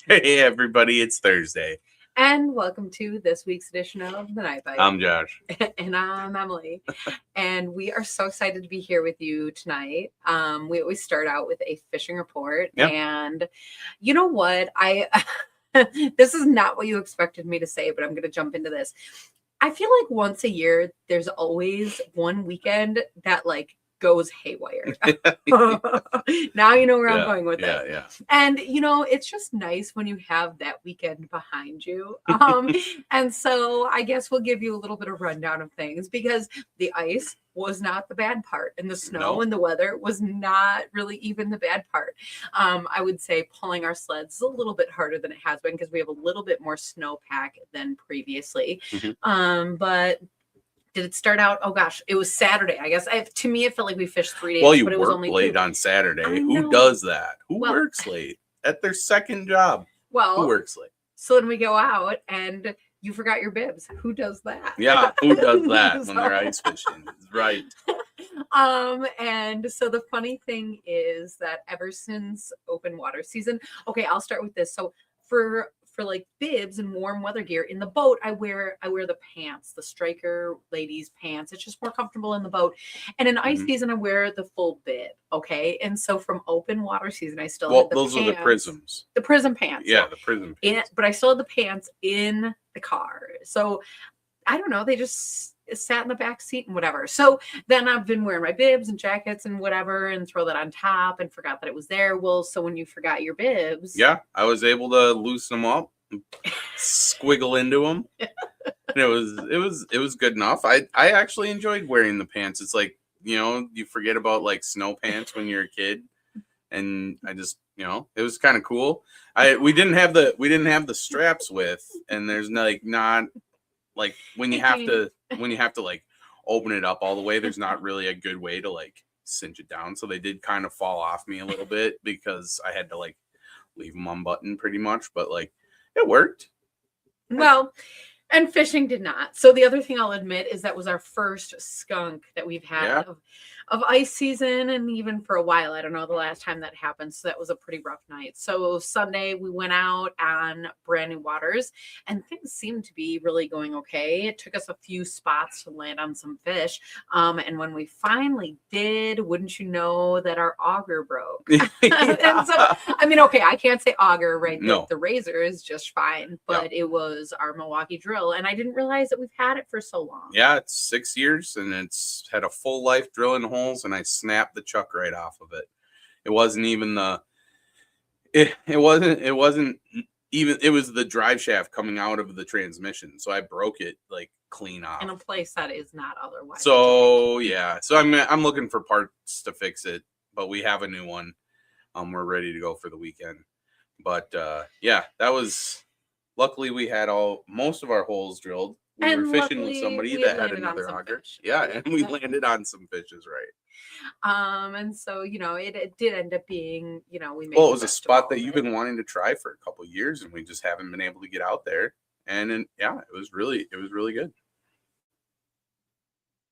Hey everybody, it's Thursday. And welcome to this week's edition of The Night Bite. I'm Josh. And I'm Emily. And we are so excited to be here with you tonight. We always start out with a fishing report. Yeah. And you know what? This is not what you expected me to say, but I'm going to jump into this. I feel like once a year, there's always one weekend that goes haywire. Now you know where I'm going with it. Yeah. And it's just nice when you have that weekend behind you. And so I guess we'll give you a little bit of rundown of things, because the ice was not the bad part, and the snow and the weather was not really even the bad part. I would say pulling our sleds is a little bit harder than it has been because we have a little bit more snowpack than previously. But did it start out? Oh gosh, it was Saturday. I guess to me it felt like we fished 3 days. Well, you but it was work only late 2. on Saturday. Who does that? Who works late at their second job? Well, who works late? So then we go out and you forgot your bibs. Who does that? Yeah, who does that when they're ice fishing? Right. And so the funny thing is that ever since open water season, okay, I'll start with this. So for like bibs and warm weather gear in the boat, I wear the pants, the striker ladies pants. It's just more comfortable in the boat. And in ice season, I wear the full bib. Okay. And so from open water season, I still had the those pants, are the prisms. The prism pants. Yeah, the prism pants. But I still had the pants in the car. So I don't know, they just sat in the back seat and whatever. So then I've been wearing my bibs and jackets and whatever and throw that on top and forgot that it was there. Well, so when you forgot your bibs. Yeah, I was able to loosen them up, squiggle into them. And it was good enough. I actually enjoyed wearing the pants. It's like, you forget about like snow pants when you're a kid. And I just, it was kind of cool. We didn't have the straps with, and there's not like when you have to like open it up all the way, there's not really a good way to like cinch it down. So they did kind of fall off me a little bit because I had to like leave them unbuttoned pretty much, but like it worked. Well, and fishing did not. So the other thing I'll admit is that was our first skunk that we've had of ice season, and even for a while. I don't know the last time that happened. So that was a pretty rough night. So Sunday we went out on brand new waters and things seemed to be really going okay. It took us a few spots to land on some fish. And when we finally did, wouldn't you know that our auger broke? And so, I mean, okay, I can't say auger, right? No. The razor is just fine, but it was our Milwaukee drill. And I didn't realize that we've had it for so long. Yeah, it's 6 years and it's had a full life drilling holes, and I snapped the chuck right off of it. It wasn't even it was the drive shaft coming out of the transmission. So I broke it like clean off. In a place that is not otherwise. So yeah. So I'm looking for parts to fix it, but we have a new one. We're ready to go for the weekend. But yeah, that was luckily we had most of our holes drilled. We were fishing with somebody that had another auger. Yeah, and we landed on some fishes, right. And so, it did end up being, we made. Well, it was a spot that you've been wanting to try for a couple of years, and we just haven't been able to get out there. And it was really good.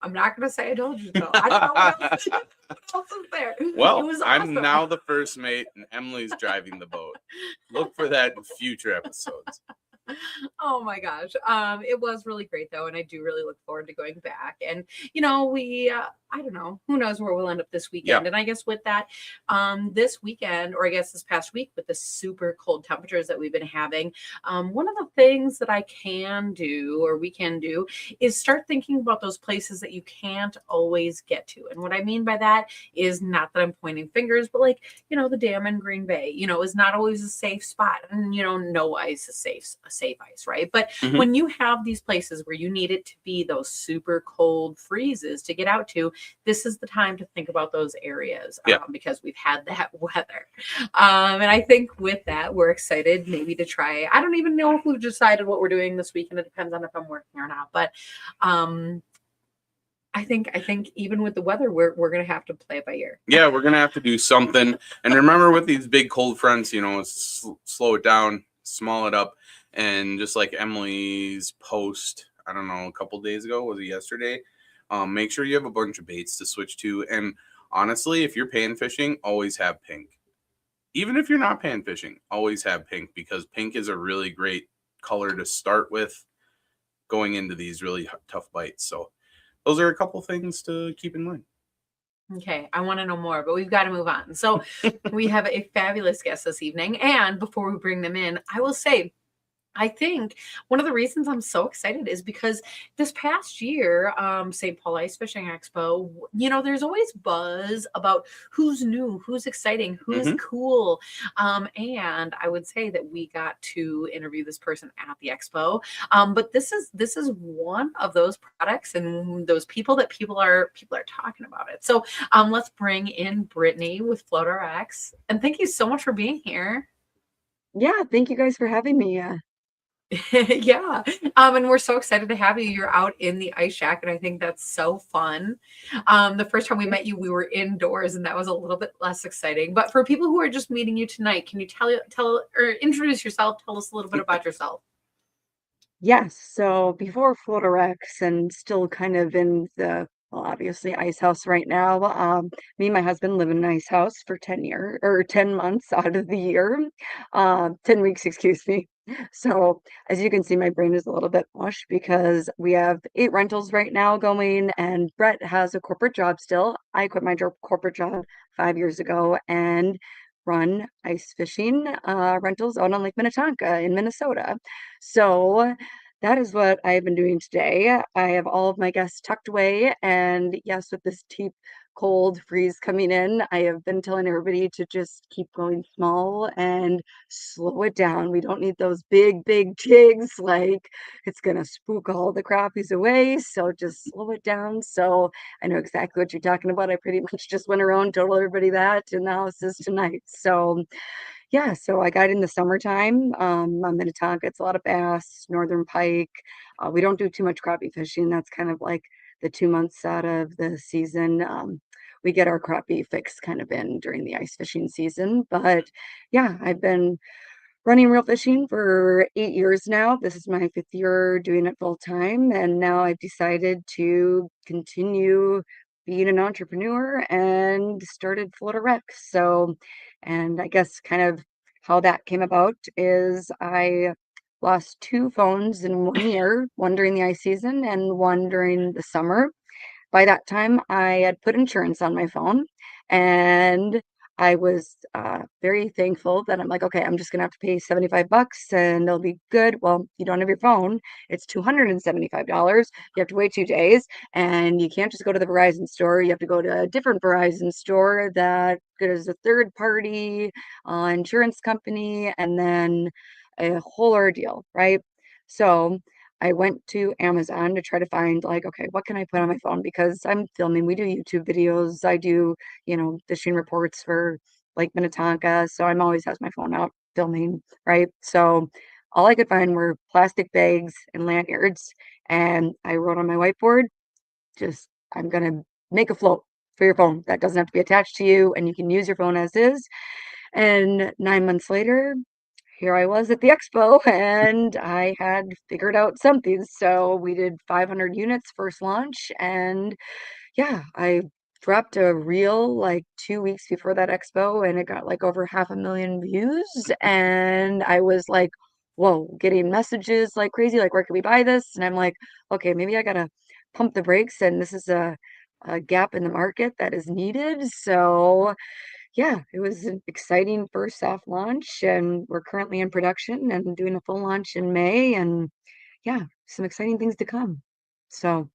I'm not going to say I told you so. I don't know what else is there. Well, it was awesome. I'm now the first mate, and Emily's driving the boat. Look for that in future episodes. Oh my gosh. It was really great though. And I do really look forward to going back. And, we, I don't know, who knows where we'll end up this weekend. Yeah. And I guess with that, this weekend, or I guess this past week with the super cold temperatures that we've been having, one of the things that I can do, or we can do, is start thinking about those places that you can't always get to. And what I mean by that is not that I'm pointing fingers, but like, the dam in Green Bay, is not always a safe spot. And, no ice is safe ice, right? But when you have these places where you need it to be those super cold freezes to get out to, this is the time to think about those areas because we've had that weather. And I think with that, we're excited maybe to try. I don't even know if we've decided what we're doing this weekend. It depends on if I'm working or not. But I think even with the weather, we're going to have to play it by ear. Yeah, we're going to have to do something. And remember, with these big cold fronts, slow it down, small it up. And just like Emily's post, I don't know, a couple days ago, was it yesterday? Make sure you have a bunch of baits to switch to. And honestly, if you're pan fishing, always have pink. even if you're not pan fishing, always have pink, because pink is a really great color to start with going into these really tough bites. So those are a couple things to keep in mind. Okay, I want to know more, but we've got to move on. So we have a fabulous guest this evening. And before we bring them in, I will say, I think one of the reasons I'm so excited is because this past year, St. Paul Ice Fishing Expo, there's always buzz about who's new, who's exciting, who's cool. And I would say that we got to interview this person at the expo. But this is one of those products and those people that people are talking about it. So let's bring in Brittany with FlotRX. And thank you so much for being here. Yeah, thank you guys for having me. Yeah. And we're so excited to have you. You're out in the ice shack, and I think that's so fun. The first time we met you, we were indoors, and that was a little bit less exciting. But for people who are just meeting you tonight, can you tell or introduce yourself? Tell us a little bit about yourself. Yes, so before FlotRX and still kind of in the, well, obviously ice house right now. Me and my husband live in an ice house for 10 years or 10 months out of the year. 10 weeks, excuse me. So as you can see, my brain is a little bit mush because we have 8 rentals right now going, and Brett has a corporate job still. I quit my corporate job 5 years ago and run ice fishing rentals out on Lake Minnetonka in Minnesota. So that is what I've been doing today. I have all of my guests tucked away, and yes, with this deep cold freeze coming in, I have been telling everybody to just keep going small and slow it down. We don't need those big jigs, like it's gonna spook all the crappies away. So just slow it down. So I know exactly what you're talking about. I pretty much just went around, told everybody that in the houses tonight. So yeah, so I got in the summertime. On Minnetonka, it's a lot of bass, northern pike. We don't do too much crappie fishing. That's kind of like the 2 months out of the season. We get our crappie fix kind of in during the ice fishing season. But yeah, I've been running reel fishing for 8 years now. This is my 5th year doing it full time, and now I've decided to continue being an entrepreneur and started FlotRX. So, and I guess kind of how that came about is I lost 2 phones in 1 year, one during the ice season and one during the summer. By that time, I had put insurance on my phone, and I was very thankful that I'm like, okay, I'm just gonna have to pay $75 and it'll be good. Well, you don't have your phone, it's $275. You have to wait 2 days, and you can't just go to the Verizon store. You have to go to a different Verizon store that is a third party insurance company, and then a whole ordeal, right? So I went to Amazon to try to find like, okay, what can I put on my phone? Because I'm filming, we do YouTube videos. I do, fishing reports for Lake Minnetonka. So I'm always has my phone out filming, right? So all I could find were plastic bags and lanyards. And I wrote on my whiteboard, just, I'm gonna make a float for your phone that doesn't have to be attached to you, and you can use your phone as is. And 9 months later, here I was at the expo, and I had figured out something. So we did 500 units first launch, and yeah, I dropped a reel like 2 weeks before that expo, and it got like over 500,000 views. And I was like, whoa, getting messages like crazy, like, where can we buy this? And I'm like, okay, maybe I gotta pump the brakes, and this is a gap in the market that is needed. So yeah, it was an exciting first soft launch, and we're currently in production and doing a full launch in May, and yeah, some exciting things to come. So,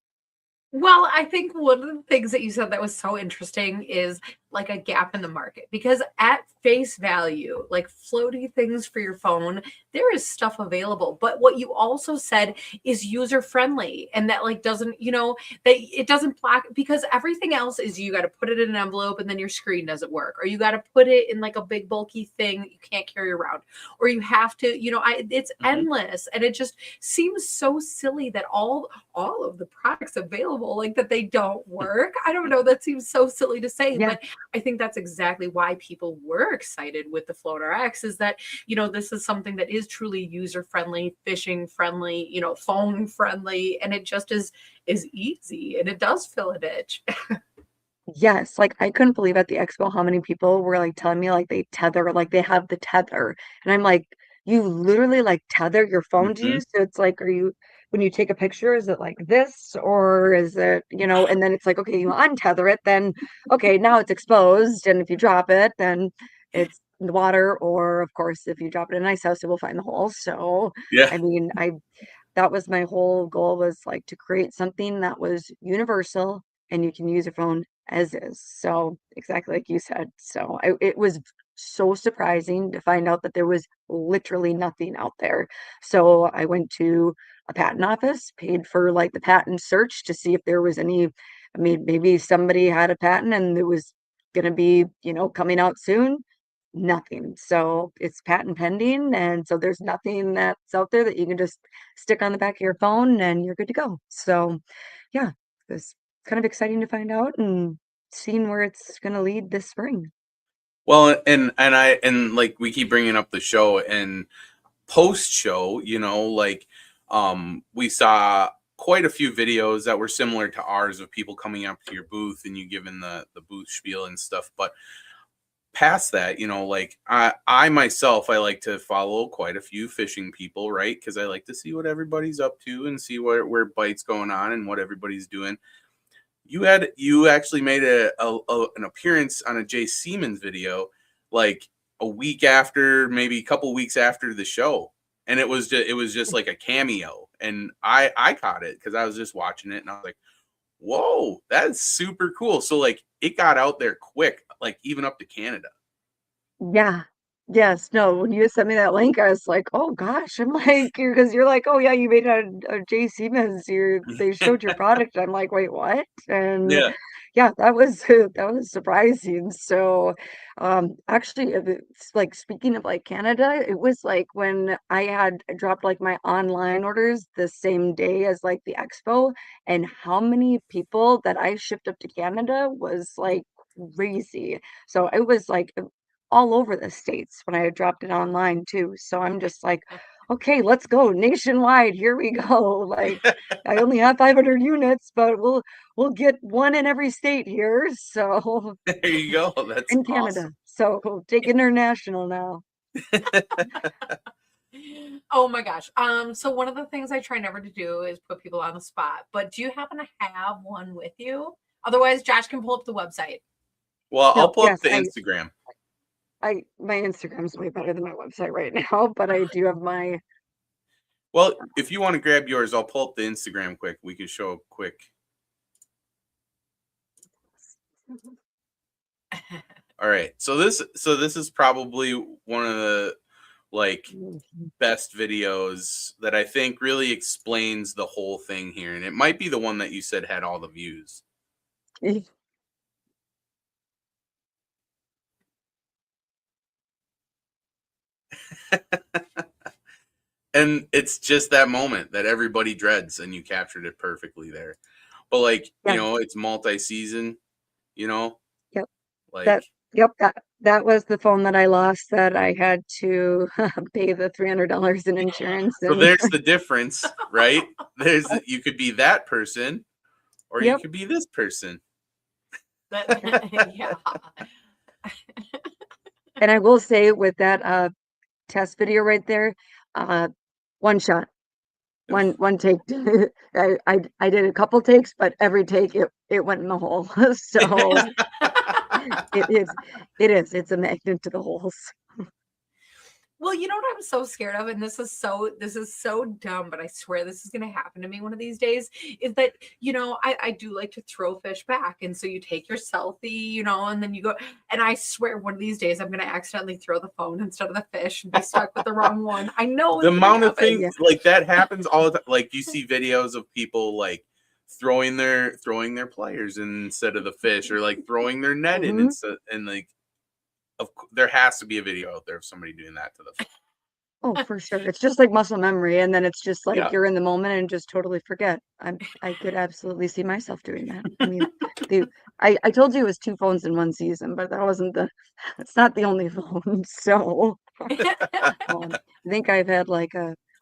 Well, I think one of the things that you said that was so interesting is like a gap in the market, because at face value, like floaty things for your phone, there is stuff available. But what you also said is user friendly, and that like doesn't, that it doesn't block, because everything else is you got to put it in an envelope and then your screen doesn't work, or you got to put it in like a big bulky thing that you can't carry around, or you have to, it's endless, and it just seems so silly that all of the products available, like that they don't work. I don't know, that seems so silly to say, yeah, but I think that's exactly why people were excited with the FlotRX, is that, this is something that is truly user friendly, fishing friendly, phone friendly, and it just is easy, and it does fill a niche. Yes, like I couldn't believe at the expo how many people were like telling me like they tether, like they have the tether. And I'm like, you literally like tether your phone to Hmm. you. So it's like, are you, when you take a picture, is it like this or is it, and then it's like, okay, you untether it, then okay, now it's exposed. And if you drop it, then it's in the water. Or of course, if you drop it in an ice house, it will find the hole. So Yeah. I mean, that was my whole goal, was like to create something that was universal and you can use your phone as is. So exactly like you said. So it was so surprising to find out that there was literally nothing out there. So I went to a patent office, paid for like the patent search to see if there was any, I mean, maybe somebody had a patent and it was going to be, coming out soon. Nothing. So it's patent pending. And so there's nothing that's out there that you can just stick on the back of your phone and you're good to go. So yeah, it was kind of exciting to find out and seeing where it's going to lead this spring. Well, and like we keep bringing up the show and post show, like we saw quite a few videos that were similar to ours of people coming up to your booth and you giving the booth spiel and stuff. But past that, like I myself, I like to follow quite a few fishing people, right? Because I like to see what everybody's up to and see where bites going on and what everybody's doing. You actually made an appearance on a Jay Siemens video, like a week after, maybe a couple weeks after the show, and it was just like a cameo, and I caught it because I was just watching it, and I was like, whoa, that's super cool. So like it got out there quick, like even up to Canada. Yeah. Yes. No, when you sent me that link, I was like, oh gosh. I'm like, because you're like, oh yeah, you made a J Siemens. They showed your product. I'm like, wait, what? And Yeah. yeah, that was that was surprising. So actually it's like speaking of like Canada, it was like when I had dropped like my online orders the same day as like the expo, and how many people that I shipped up to Canada was like crazy. So it was like all over the states when I had dropped it online too. So I'm just like, okay, let's go nationwide. Here we go. Like I only have 500 units, but we'll get one in every state here. So There you go. That's in Canada. awesome. So we'll take international now. Oh my gosh. So one of the things I try never to do is put people on the spot, but do you happen to have one with you? Otherwise, Josh can pull up the website. Well, I'll No, pull up yes, the Instagram. my Instagram's way better than my website right now, but I do have my Well, if you want to grab yours, I'll pull up the Instagram quick. We can show a quick. All right. So this is probably one of the like best videos that I think really explains the whole thing here, and it might be the one that you said had all the views. And it's just that moment that everybody dreads, and you captured it perfectly there. But like, yeah, it's multi-season, you know, yep. like That yep, that was the phone that I lost that I had to pay the $300 in insurance so and there's the difference, right? There's you could be that person or you yep. could be this person. Yeah. And I will say with that test video right there, uh one shot, one take. I did a couple takes, but every take it went in the hole. So it is it's a magnet to the holes. Well, you know what I'm so scared of, and this is so dumb, but I swear this is gonna happen to me one of these days, is that, I do like to throw fish back. And so you take your selfie, and then you go, and I swear one of these days I'm gonna accidentally throw the phone instead of the fish and be stuck with the wrong one. I know The it's gonna amount of happen. things Yeah. like that happens all the time. Like you see videos of people like throwing their pliers instead of the fish, or like throwing their net in Hmm. instead, and like there has to be a video out there of somebody doing that to the phone. Oh, for sure. It's just like muscle memory, and then it's just like Yeah. you're in the moment and just totally forget. I could absolutely see myself doing that. I mean, the I told you it was two phones in one season, but that wasn't the it's not the only phone. So I think I've had like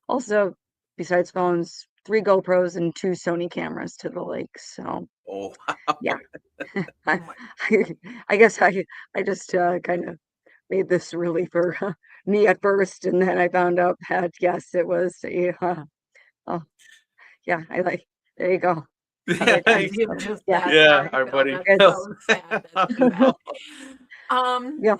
also besides phones, three GoPros and two Sony cameras to the lake. So Oh, yeah. I, Oh my, I guess I just kind of made this really for me at first, and then I found out that yes, it was a oh yeah, I like there you go. Yeah, Other times, you so just yeah, that. yeah, Sorry, our Phil. buddy That's Phil. it's so sad. That's too bad. Um, yeah.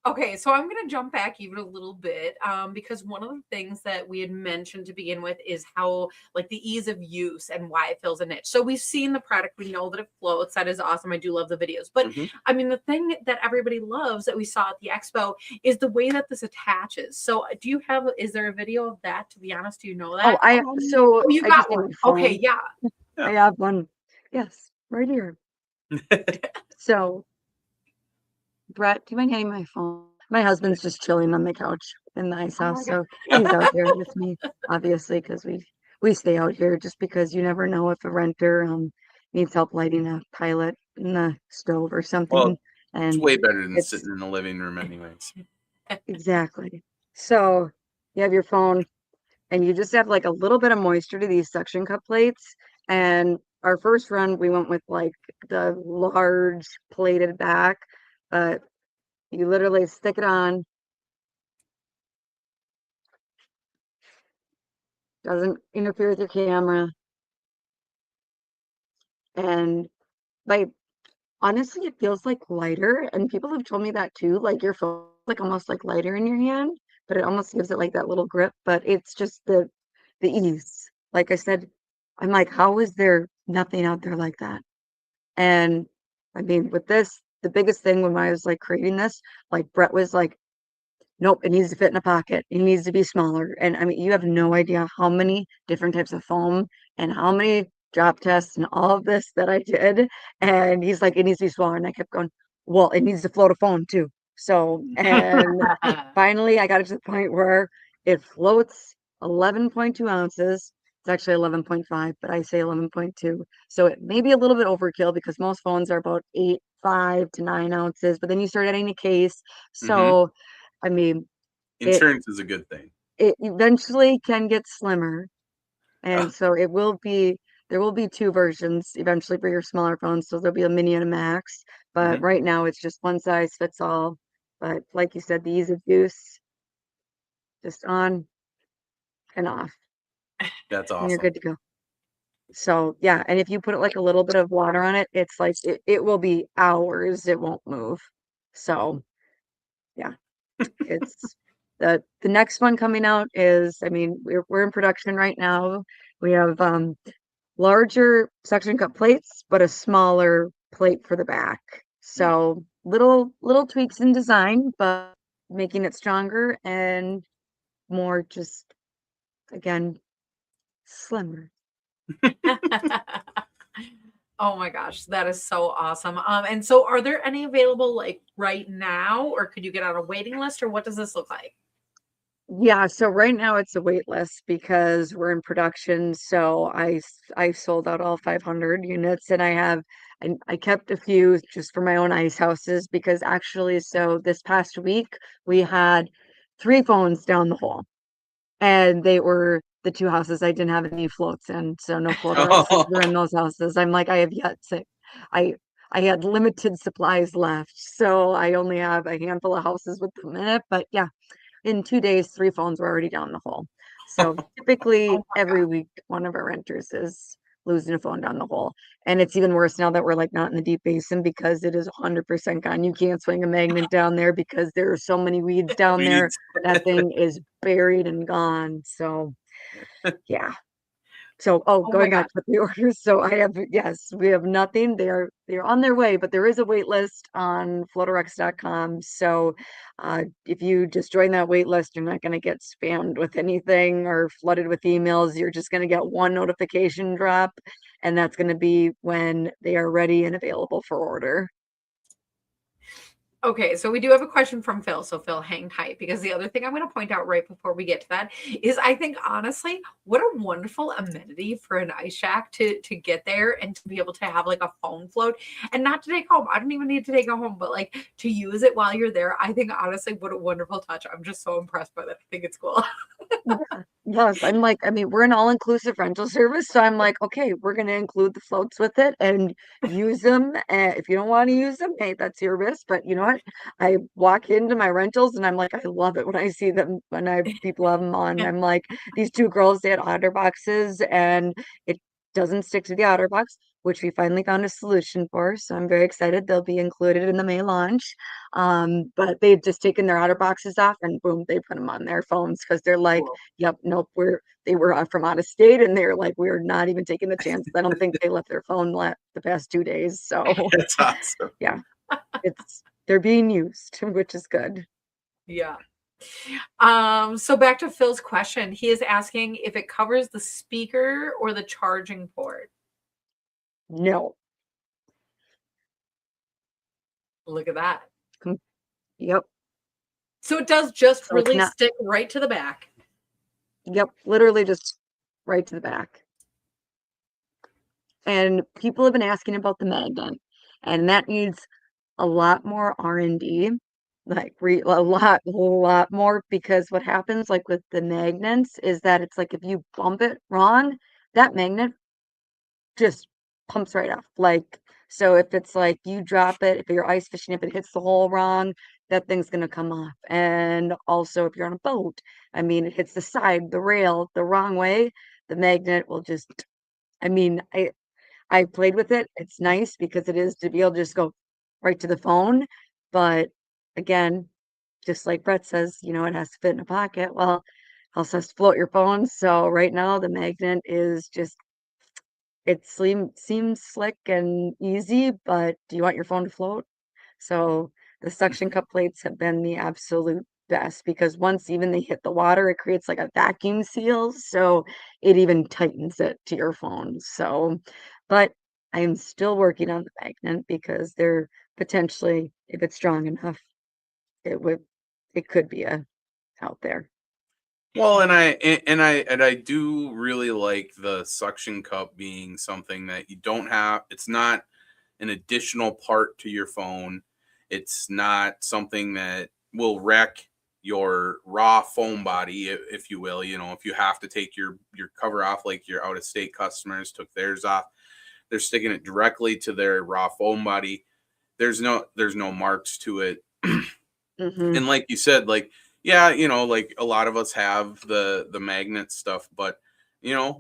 okay, so I'm going to jump back even a little bit because one of the things that we had mentioned to begin with is how, like, the ease of use and why it fills a niche. So we've seen the product, we know that it floats. That is awesome. I do love the videos. But Mhm. I mean, the thing that everybody loves that we saw at the expo is the way that this attaches. So do you have, is there a video of that? To be honest, do you know Oh, that? so Oh, you I just got need one. my Okay, phone. yeah. I Yeah. have one. Yes, right here. So Brett, do you mind handing my phone? My husband's just chilling on the couch in the ice Oh house, my God. so he's out here with me, obviously, because we stay out here just because you never know if a renter needs help lighting a pilot in the stove or something, Well, it's and way better than it's sitting in the living room, anyways. exactly. So you have your phone, and you just have like a little bit of moisture to these suction cup plates. And our first run, we went with like the large plated back, but you literally stick it on. Doesn't interfere with your camera. And like honestly, it feels like lighter. And people have told me that too. Like your phone like almost like lighter in your hand, but it almost gives it like that little grip. But it's just the ease. Like I said, I'm like, how is there nothing out there like that? And I mean, with this, the biggest thing when I was like creating this, like Brett was like, nope, it needs to fit in a pocket. It needs to be smaller. And I mean, you have no idea how many different types of foam and how many drop tests and all of this that I did. And he's like, it needs to be smaller. And I kept going, well, it needs to float a phone too. So, and finally I got it to the point where it floats 11.2 ounces. It's actually 11.5, but I say 11.2. So it may be a little bit overkill because most phones are about 8.5 to 9 ounces, but then you start adding a case. Hmm. So I mean, it Insurance is a good thing. it eventually can get slimmer, and so it will be there will be two versions eventually for your smaller phones. So there'll be a mini and a max, but Hmm. right now it's just one size fits all. But like you said, the ease of use, just on and off, That's and you're awesome. good to go. So yeah, and if you put like a little bit of water on it, it's like it will be hours, it won't move. So yeah. It's the next one coming out is, I mean, we're in production right now. We have larger suction cup plates, but a smaller plate for the back. So little tweaks in design, but making it stronger and more just again slimmer. Oh my gosh, that is so awesome. And so are there any available like right now, or could you get on a waiting list, or what does this look like? Yeah, so right now it's a wait list because we're in production. So I sold out all 500 units, and I kept a few just for my own ice houses because actually, so this past week we had three phones down the hole, and they were the two houses I didn't have any floats in, so no FlotRXs were in those houses. I'm like, I have yet to, I I had limited supplies left, so I only have a handful of houses with them in it. But yeah, in 2 days, three phones were already down the hole. So typically Oh my every God. week, one of our renters is losing a phone down the hole. And it's even worse now that we're like not in the deep basin because it is 100% gone. You can't swing a magnet down there because there are so many weeds down there. Weeds. That thing is buried and gone. So yeah. So, oh, Oh my going God. back to the orders. So I have, yes, we have nothing. They're on their way, but there is a wait list on FlotRX.com. So, if you just join that wait list, you're not going to get spammed with anything or flooded with emails. You're just going to get one notification drop, and that's going to be when they are ready and available for order. Okay, so we do have a question from Phil. So Phil, hang tight because the other thing I'm going to point out right before we get to that is I think honestly, what a wonderful amenity for an ice shack to get there and to be able to have like a phone float and not to take home. I don't even need to take it home, but like to use it while you're there. I think honestly, what a wonderful touch. I'm just so impressed by that. I think it's cool. Yeah. Yes, I'm like, I mean, we're an all-inclusive rental service, so I'm like, okay, we're gonna include the floats with it and use them. And if you don't want to use them, hey, that's your risk. But you know what? I walk into my rentals and I'm like, I love it when I see them when I people have them on. I'm like, these two girls, they had otter boxes and it doesn't stick to the otter box, which we finally found a solution for. So I'm very excited. They'll be included in the May launch. But they've just taken their otter boxes off and boom, they put them on their phones because they're like, Cool. yep, nope, they were from out of state and they're like, we're not even taking the chance. I don't think they left their phone the past 2 days. So That's awesome. yeah, they're being used, which is good. Yeah. So back to Phil's question. He is asking if it covers the speaker or the charging port. No. Look at that. Yep. So it does just So it's really not, stick right to the back. yep, literally just right to the back. And people have been asking about the magnet, and that needs a lot more R&D, like a lot more, because what happens like with the magnets is that it's like if you bump it wrong, that magnet just pumps right off. Like, so if it's like you drop it, if you're ice fishing, if it hits the hole wrong, that thing's gonna come off. And also if you're on a boat, I mean, it hits the side, the rail the wrong way, the magnet will just, I mean, I played with it. It's nice because it is to be able to just go right to the phone. But again, just like Brett says, it has to fit in a pocket. Well, also has to float your phone. So right now the magnet is just, seems slick and easy, but do you want your phone to float? So the suction cup plates have been the absolute best because once even they hit the water, it creates like a vacuum seal. So it even tightens it to your phone. So, but I am still working on the magnet because they're potentially, if it's strong enough, it would, it could be out there. Well, and I do really like the suction cup being something that you don't have. It's not an additional part to your phone. It's not something that will wreck your raw foam body, if you will. If you have to take your cover off, like your out of state customers took theirs off, they're sticking it directly to their raw foam body. There's no marks to it. Hmm. And like you said, like, yeah, like a lot of us have the magnet stuff, but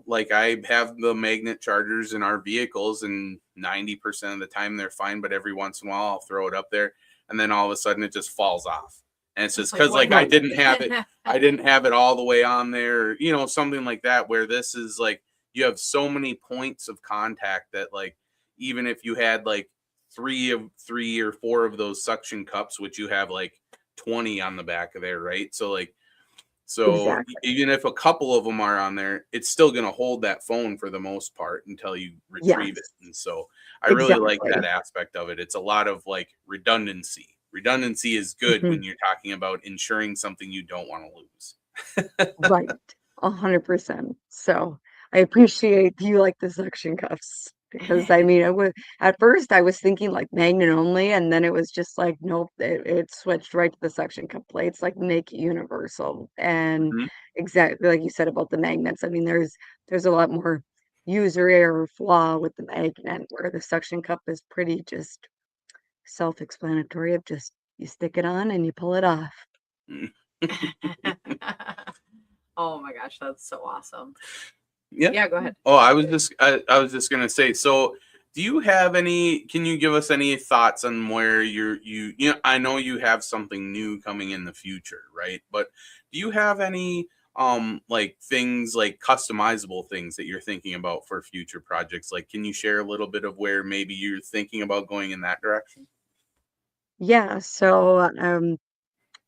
like I have the magnet chargers in our vehicles, and 90% of the time they're fine, but every once in a while I'll throw it up there, and then all of a sudden it just falls off. And it's It's just like, because what like I Right. didn't have it, happened? I didn't have it all the way on there, something like that, where this is like you have so many points of contact that, like, even if you had like three or four of those suction cups, which you have like 20 on the back of there, right? So like, Exactly. even if a couple of them are on there, it's still going to hold that phone for the most part until you retrieve it. Yes, And so I really like that exactly. aspect of it. It's a lot of like redundancy. Redundancy is good Hmm. when you're talking about insuring something you don't want to lose. Right. 100%. So I appreciate you like the suction cuffs because I mean, at first I was thinking like magnet only, and then it was just like, nope, it switched right to the suction cup plates, like make it universal. And Mhm. exactly like you said about the magnets. I mean, there's a lot more user error flaw with the magnet where the suction cup is pretty just self-explanatory of just you stick it on and you pull it off. Oh my gosh, that's so awesome. Yeah. Yeah, go ahead. Oh, I was just gonna say. So, do you have any? Can you give us any thoughts on where I know you have something new coming in the future, right? But do you have any like things like customizable things that you're thinking about for future projects? Like, can you share a little bit of where maybe you're thinking about going in that direction? Yeah, so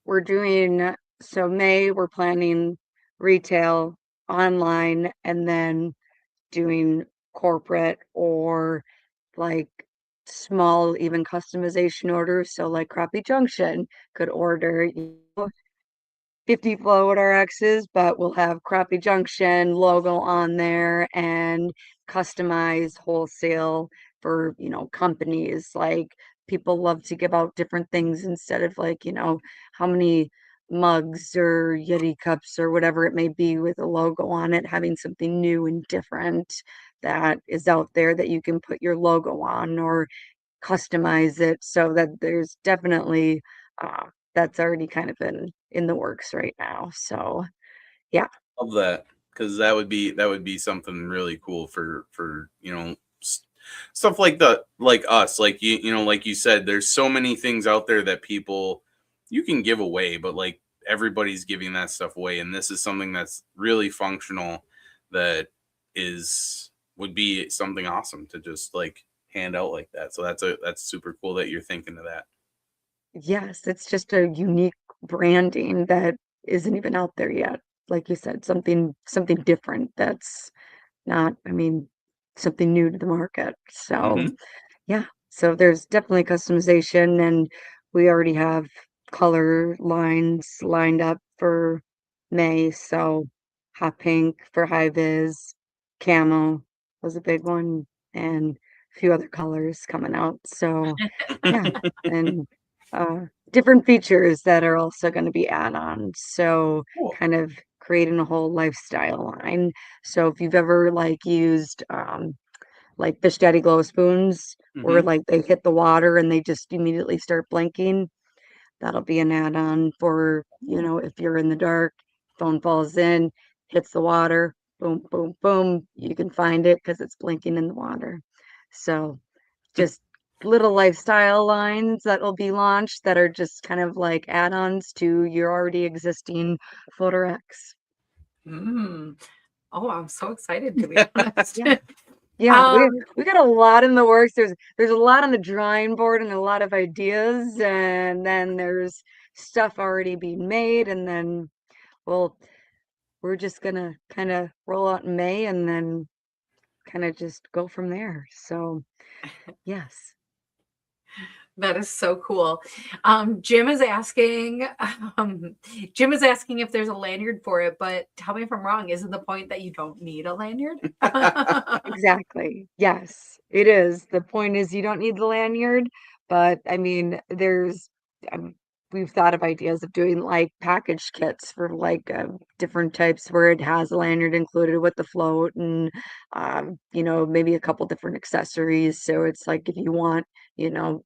we're doing so May we're planning retail online and then doing corporate or like small even customization orders. So like Crappie Junction could order 50 FlotRXs, but we'll have Crappie Junction logo on there and customized wholesale for, companies. Like people love to give out different things instead of like, how many mugs or Yeti cups or whatever it may be with a logo on it, having something new and different that is out there that you can put your logo on or customize it so that there's definitely that's already kind of in the works right now. So yeah. Love that, because that would be something really cool for stuff like the like us, like like you said, there's so many things out there that people you can give away, but like everybody's giving that stuff away, and this is something that's really functional, that is would be something awesome to just like hand out like that. So that's super cool that you're thinking of that. Yes, it's just a unique branding that isn't even out there yet. Like you said, something different that's not, I mean, something new to the market. So Hmm. yeah, so there's definitely customization, and we already have color lines lined up for May. So hot pink for high vis, camo was a big one, and a few other colors coming out. So yeah, and different features that are also going to be add-ons. So Cool. kind of creating a whole lifestyle line. So if you've ever like used like Fish Daddy glow spoons where Hmm. like they hit the water and they just immediately start blinking. That'll be an add-on for, if you're in the dark, phone falls in, hits the water, boom, boom, boom, you can find it because it's blinking in the water. So just little lifestyle lines that will be launched that are just kind of like add-ons to your already existing FlotRX. Mm. Oh, I'm so excited to be honest. Yeah. Yeah, we um, we got a lot in the works. There's a lot on the drawing board and a lot of ideas, and then there's stuff already being made, and then well, we're just gonna kind of roll out in May and then kind of just go from there. So yes. that is so cool. Jim is asking, um, Jim is asking if there's a lanyard for it, but tell me if I'm wrong. Isn't the point that you don't need a lanyard? Exactly. Yes, it is. The point is you don't need the lanyard, but I mean, um, we've thought of ideas of doing like package kits for like different types where it has a lanyard included with the float and, maybe a couple different accessories. So it's like if you want, you know,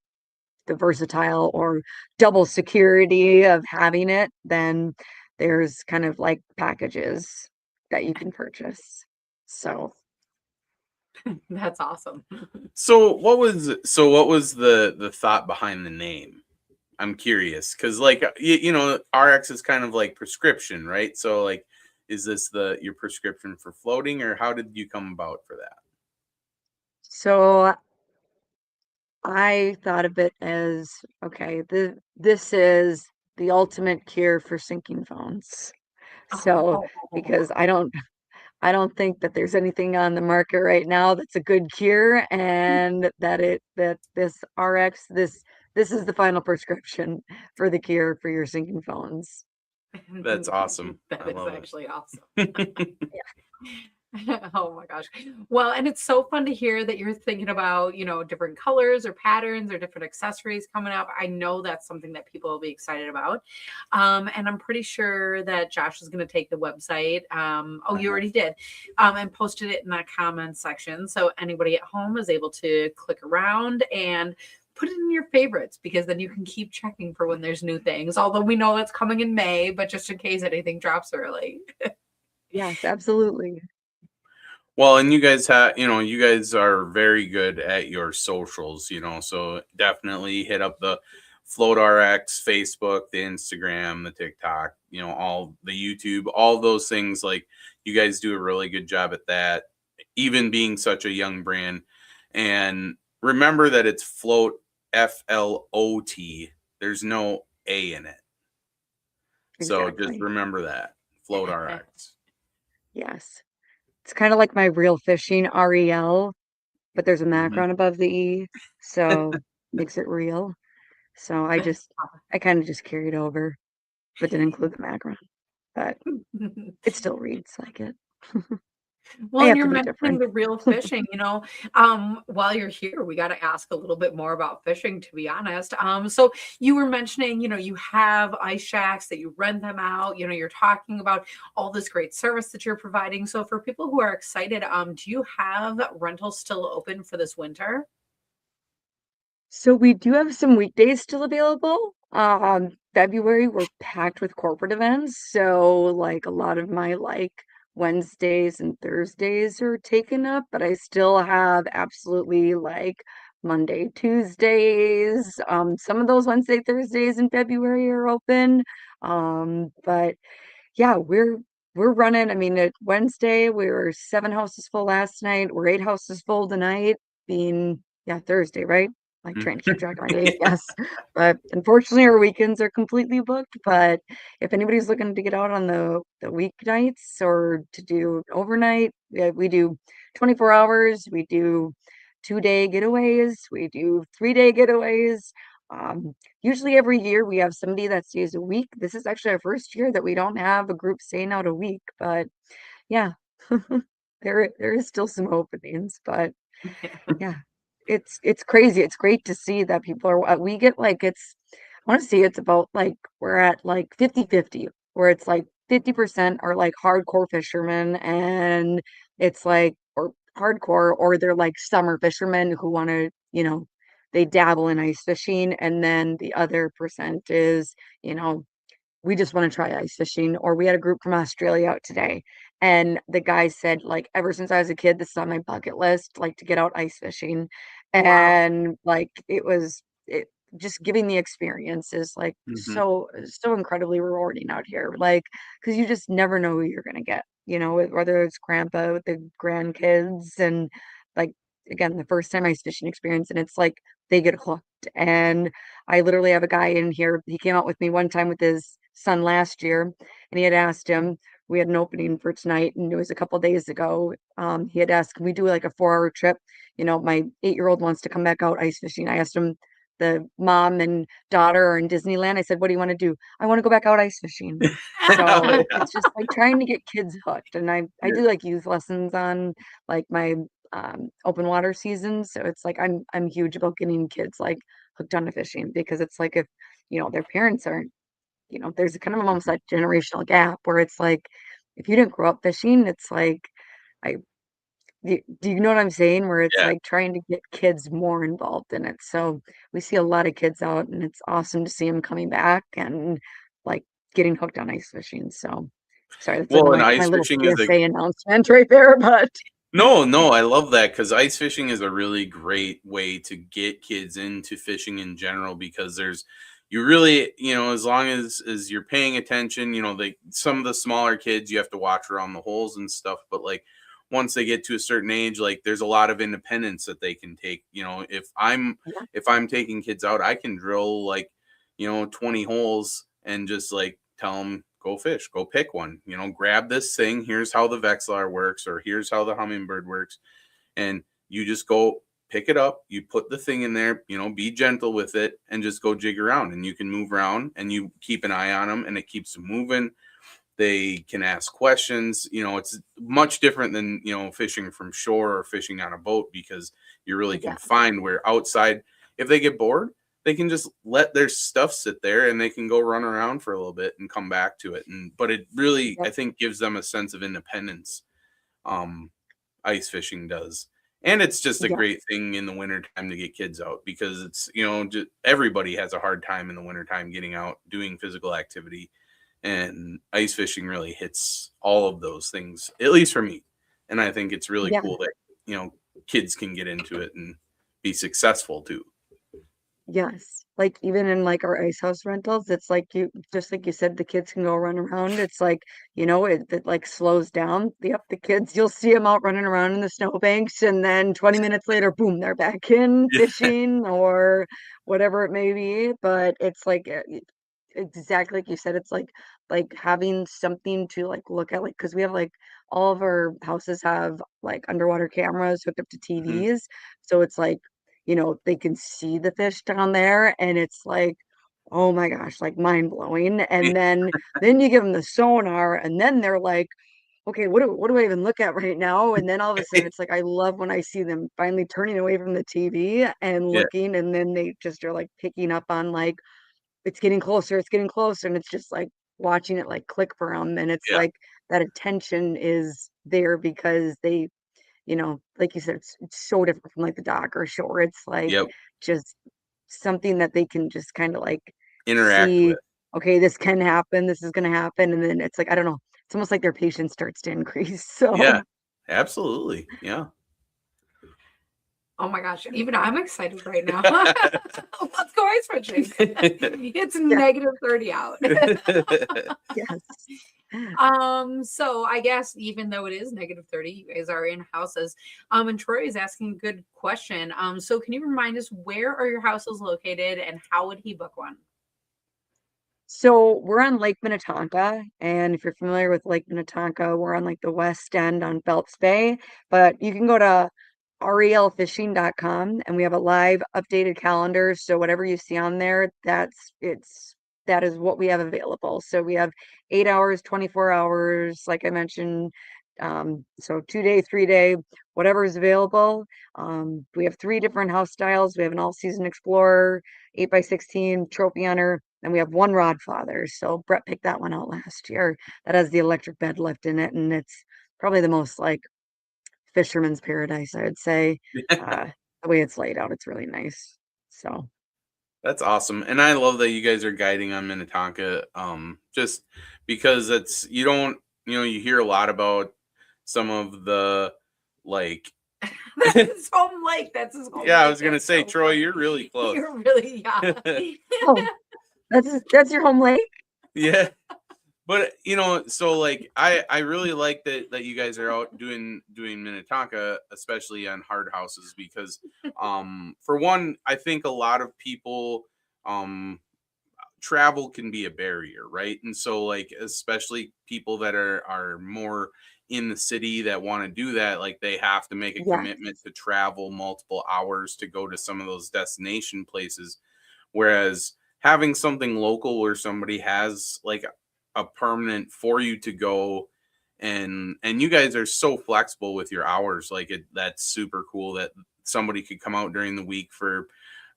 the versatile or double security of having it, then there's kind of like packages that you can purchase. So. That's awesome. So what was the thought behind the name? I'm curious because like RX is kind of like prescription, right? So like, is this the your prescription for floating, or how did you come about for that? So I thought of it as okay, this is the ultimate cure for sinking phones. So Oh, because I don't think that there's anything on the market right now that's a good cure and that this RX this is the final prescription for the cure for your sinking phones. That's awesome. that I is love actually awesome. it. Oh my gosh. Well, and it's so fun to hear that you're thinking about, different colors or patterns or different accessories coming up. I know that's something that people will be excited about. And I'm pretty sure that Josh is going to take the website. Oh, you already did. And posted it in that comment section. So anybody at home is able to click around and put it in your favorites because then you can keep checking for when there's new things. Although we know that's coming in May, but just in case anything drops early. Yes, absolutely. Well, and you guys are very good at your socials, so definitely hit up the FloatRX, Facebook, the Instagram, the TikTok, all the YouTube, all those things. Like, you guys do a really good job at that, even being such a young brand. And remember that it's Float, FLOT. There's no A in it. So just Exactly. remember that. FloatRX. Yes. It's kind of like my real fishing REL, but there's a Mhm. macron above the E, so makes it real. So I kind of just carried over, but didn't include the macron, but it still reads like it. I Well, and have you're to be mentioning different. the real fishing, while you're here, we got to ask a little bit more about fishing, to be honest. So you were mentioning, you have ice shacks that you rent them out, you're talking about all this great service that you're providing. So for people who are excited, do you have rentals still open for this winter? So we do have some weekdays still available. February we're packed with corporate events, so like a lot of my like Wednesdays and Thursdays are taken up, but I still have absolutely like Monday, Tuesdays. Some of those Wednesday, Thursdays in February are open. But yeah, we're running. I mean, at Wednesday we were 7 houses full last night. We're 8 houses full tonight, being yeah, Thursday, right? Like trying to keep track of my days, Yeah. yes. But unfortunately our weekends are completely booked. But if anybody's looking to get out on the weeknights or to do overnight, yeah, we do 24 hours, we do 2 day getaways, we do 3 day getaways. Um, Usually every year we have somebody that stays a week. This is actually our first year that we don't have a group staying out a week, but yeah, there is still some openings, but yeah, it's crazy. It's great to see that people are we get like I want to see it's about like we're at like 50-50, where it's like 50% are like hardcore fishermen and it's like or hardcore or they're like summer fishermen who want to, they dabble in ice fishing, and then the other percent is, you know, we just want to try ice fishing. Or we had a group from Australia out today, and the guy said, like, ever since I was a kid, this is on my bucket list, like to get out ice fishing. Wow. And like it just giving the experience is like Mhm. so incredibly rewarding out here. Like, because you just never know who you're gonna get, whether it's grandpa with the grandkids and like again, the first time ice fishing experience, and it's like they get hooked. And I literally have a guy in here. He came out with me one time with his son last year, and he had asked him. We had an opening for tonight, and it was a couple days ago. He had asked, "Can we do like a 4 hour trip?" My 8-year-old wants to come back out ice fishing. I asked him, the mom and daughter are in Disneyland. I said, "What do you want to do?" "I want to go back out ice fishing." Oh, So yeah. it's just like trying to get kids hooked. And I Yeah. do like youth lessons on like my open water seasons. So it's like I'm huge about getting kids like hooked onto fishing, because it's like if their parents aren't, there's kind of almost Mhm. that generational gap where it's like if you didn't grow up fishing, it's like I do you know what I'm saying? Where it's Yeah. like trying to get kids more involved in it. So we see a lot of kids out, and it's awesome to see them coming back and like getting hooked on ice fishing. So sorry, that's like Well, and my ice little fishing is a PSA announcement right there. But no, no, I love that because ice fishing is a really great way to get kids into fishing in general because you really, as long as you're paying attention, some of the smaller kids you have to watch around the holes and stuff, but like once they get to a certain age, like there's a lot of independence that they can take. yeah, If I'm taking kids out, I can drill like, 20 holes and just like tell them go fish, go pick one, grab this thing. Here's how the Vexlar works, or here's how the hummingbird works. And you just go pick it up, you put the thing in there, be gentle with it and just go jig around, and you can move around and you keep an eye on them and it keeps them moving. They can ask questions. It's much different than, fishing from shore or fishing on a boat because you're really yeah, confined. Where outside, if they get bored, they can just let their stuff sit there and they can go run around for a little bit and come back to it. But it really, I yep, think, gives them a sense of independence. Um, Ice fishing does. And it's just a great yes, thing in the wintertime to get kids out because it's, just, everybody has a hard time in the wintertime getting out doing physical activity, and ice fishing really hits all of those things, at least for me. And I think it's really yeah. cool that kids can get into it and be successful too. Yes. Like even in like our ice house rentals, it's like you just like you said, the kids can go run around. It's like, it like slows down. Yep, the kids, you'll see them out running around in the snowbanks, and then 20 minutes later, boom, they're back in Yeah. fishing or whatever it may be. But it's like exactly like you said, it's like having something to like look at, like because we have like all of our houses have like underwater cameras hooked up to Mhm. TVs. So it's like they can see the fish down there, and it's like, oh my gosh, like mind blowing. And then you give them the sonar, and then they're like, okay, what do I even look at right now? And then all of a sudden it's like I love when I see them finally turning away from the TV and Yeah. looking, and then they just are like picking up on like it's getting closer, and it's just like watching it like click for them, and it's Yeah. like that attention is there because they, like you said, it's so different from like the doc or show where it's like Yep. just something that they can just kind of like Interact see, with. okay, this can happen, this is going to happen, and then it's like I don't know, it's almost like their patience starts to increase. Yeah. So Absolutely. Yeah. Oh my gosh, even I'm excited right now. Let's go ice fishing. It's yeah, -30 out. yes. So I guess even though it is -30, you guys are in houses. And Troy is asking a good question. So can you remind us where are your houses located and how would he book one? So we're on Lake Minnetonka, and if you're familiar with Lake Minnetonka, we're on like the west end on Phelps Bay. But you can go to relfishing.com and we have a live updated calendar. So whatever you see on there, that is what we have available. So we have 8 hours, 24 hours, like I mentioned. So 2 day, 3 day, whatever is available. We have three different house styles. We have an all-season explorer, 8x16 trophy hunter, and we have one rod father. So Brett picked that one out last year. That has the electric bed lift in it, and it's probably the most like fisherman's paradise, I would say. Uh, the way it's laid out, it's really nice. So That's awesome. And I love that you guys are guiding on Minnetonka. Just because it's you don't, you hear a lot about some of the like That's his home lake. That's his home yeah, I lake. was gonna That's say, so Troy, you're funny. really close. You're really, yeah. oh, that's your home lake? Yeah. But so like I really like that you guys are out doing Minnetonka, especially on hard houses, because for one, I think a lot of people travel can be a barrier, right? And so like especially people that are more in the city that want to do that, like they have to make a Yeah, commitment to travel multiple hours to go to some of those destination places. Whereas having something local where somebody has like a permanent for you to go, and you guys are so flexible with your hours, like that's super cool that somebody could come out during the week for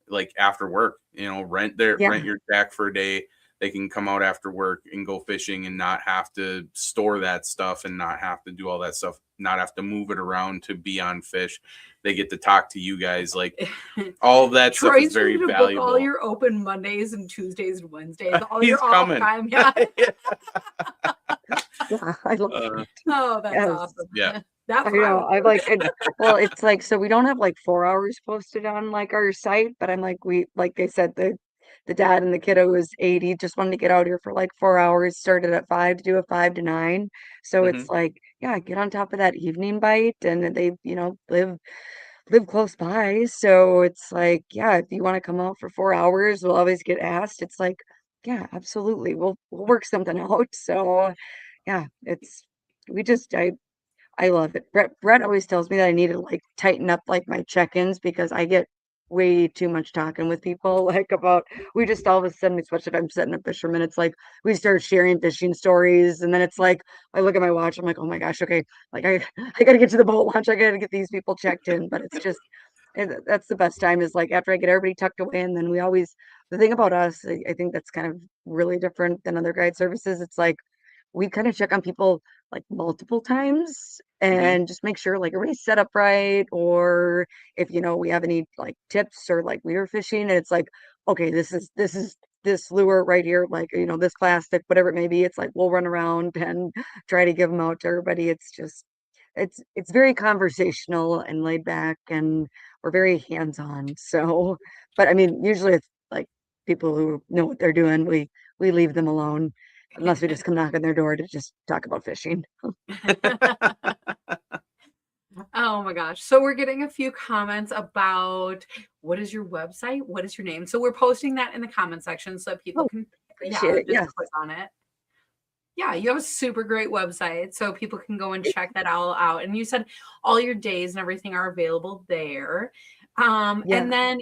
like after work, rent yeah, your shack for a day. They can come out after work and go fishing and not have to store that stuff and not have to do all that stuff, not have to move it around to be on fish. They get to talk to you guys. Like all of that stuff is Troy's ready very to book all valuable. your open Mondays and Tuesdays and Wednesdays, all He's your off coming. time. Yeah. yeah. I love Uh, Oh, that's yes. awesome. yeah. That's I what I know. would I do. like it. Well, it's like so we don't have like 4 hours posted on like our site, but I'm like we like I said the dad and the kiddo was 80, just wanted to get out here for like 4 hours, started at 5 to do a 5 to 9. So it's Hmm. like, yeah, get on top of that evening bite, and they, live close by. So it's like, yeah, if you want to come out for 4 hours, we'll always get asked. It's like, yeah, absolutely. We'll work something out. So yeah, we just I love it. Brett always tells me that I need to like tighten up like my check-ins because I get way too much talking with people like about we just all of a sudden, especially if I'm setting a fisherman, it's like we start sharing fishing stories, and then it's like I look at my watch, I'm like, oh my gosh, okay, like I gotta get to the boat launch, I gotta get these people checked in. But it's just that's the best time is like after I get everybody tucked away, and then we always the thing about us, I think that's kind of really different than other guide services. It's like we kind of check on people like multiple times Hmm. and just make sure like everybody's set up right, or if we have any like tips or like leader fishing, and it's like, okay, this is this lure right here, like this plastic, whatever it may be. It's like we'll run around and try to give them out to everybody. It's just it's very conversational and laid back, and we're very hands-on. So but I mean usually it's like people who know what they're doing, we leave them alone unless we just come knock on their door to just talk about fishing. Oh my gosh. So we're getting a few comments about what is your website? What is your name? So we're posting that in the comment section so that people Oh, can, appreciate yeah, it. just Yes. click on it. Yeah, you have a super great website, so people can go and check that all out. And you said all your days and everything are available there. Yeah. And then,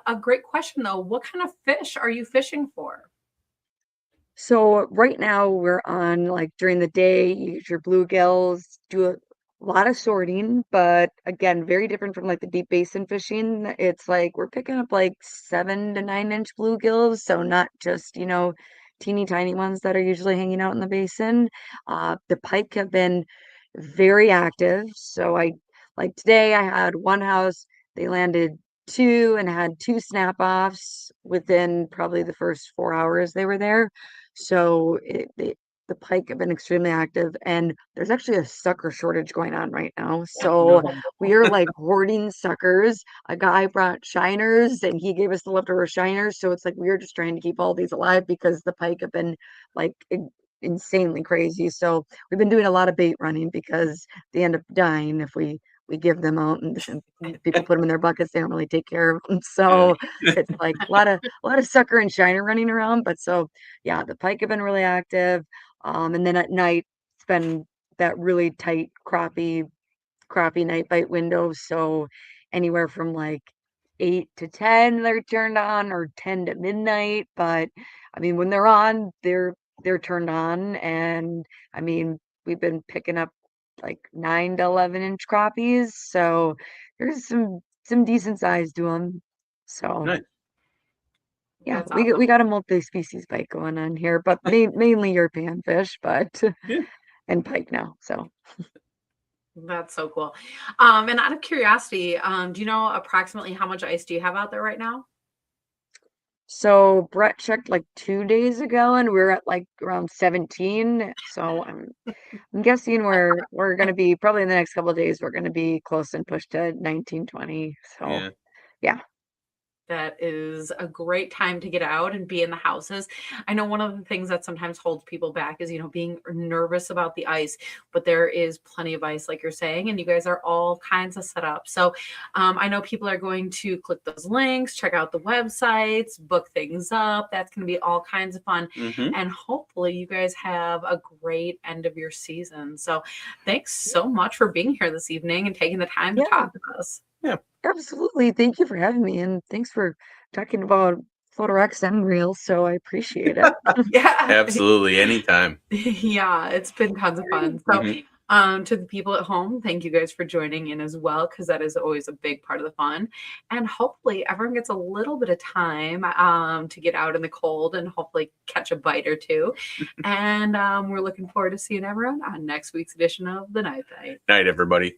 a great question though, what kind of fish are you fishing for? So right now we're on like during the day, you get your bluegills, do a lot of sorting, but again, very different from like the deep basin fishing. It's like we're picking up like 7 to 9 inch bluegills, so not just, teeny tiny ones that are usually hanging out in the basin. The pike have been very active. So I like today I had one house, they landed two and had two snap offs within probably the first 4 hours they were there. So the pike have been extremely active, and there's actually a sucker shortage going on right now. So No. we are like hoarding suckers. A guy brought shiners, and he gave us the leftover shiners. So it's like we're just trying to keep all these alive because the pike have been like insanely crazy. So we've been doing a lot of bait running because they end up dying if we give them out and people put them in their buckets. They don't really take care of them. Yeah. So it's like a lot of sucker and shiner running around. But so yeah, the pike have been really active. And then at night, it's been that really tight crappie night bite window. So anywhere from like 8 to 10, they're turned on, or 10 to midnight. But I mean, when they're on, they're turned on. And I mean, we've been picking up like 9 to 11 inch crappies. So there's some decent size to them. So Nice. yeah, That's we awesome. got a multi-species bite going on here, but mainly European fish, but Yeah. and pike now. So That's so cool. And out of curiosity, do you know approximately how much ice do you have out there right now? so Brett checked like 2 days ago, and we're at like around 17. So I'm guessing we're gonna be probably in the next couple of days. We're gonna be close and push to 19, 20. So Yeah. yeah. That is a great time to get out and be in the houses. I know one of the things that sometimes holds people back is, being nervous about the ice, but there is plenty of ice, like you're saying, and you guys are all kinds of set up. So I know people are going to click those links, check out the websites, book things up. That's going to be all kinds of fun. Hmm. And hopefully you guys have a great end of your season. So thanks so much for being here this evening and taking the time to Yeah, talk with us. Yeah. absolutely. Thank you for having me, and thanks for talking about FlotRX and Reels. So I appreciate it. Yeah. Absolutely. Anytime. Yeah, it's been tons of fun. So, Hmm. to the people at home, thank you guys for joining in as well, because that is always a big part of the fun. And hopefully, everyone gets a little bit of time to get out in the cold and hopefully catch a bite or two. And we're looking forward to seeing everyone on next week's edition of the Night Bite. Night, everybody.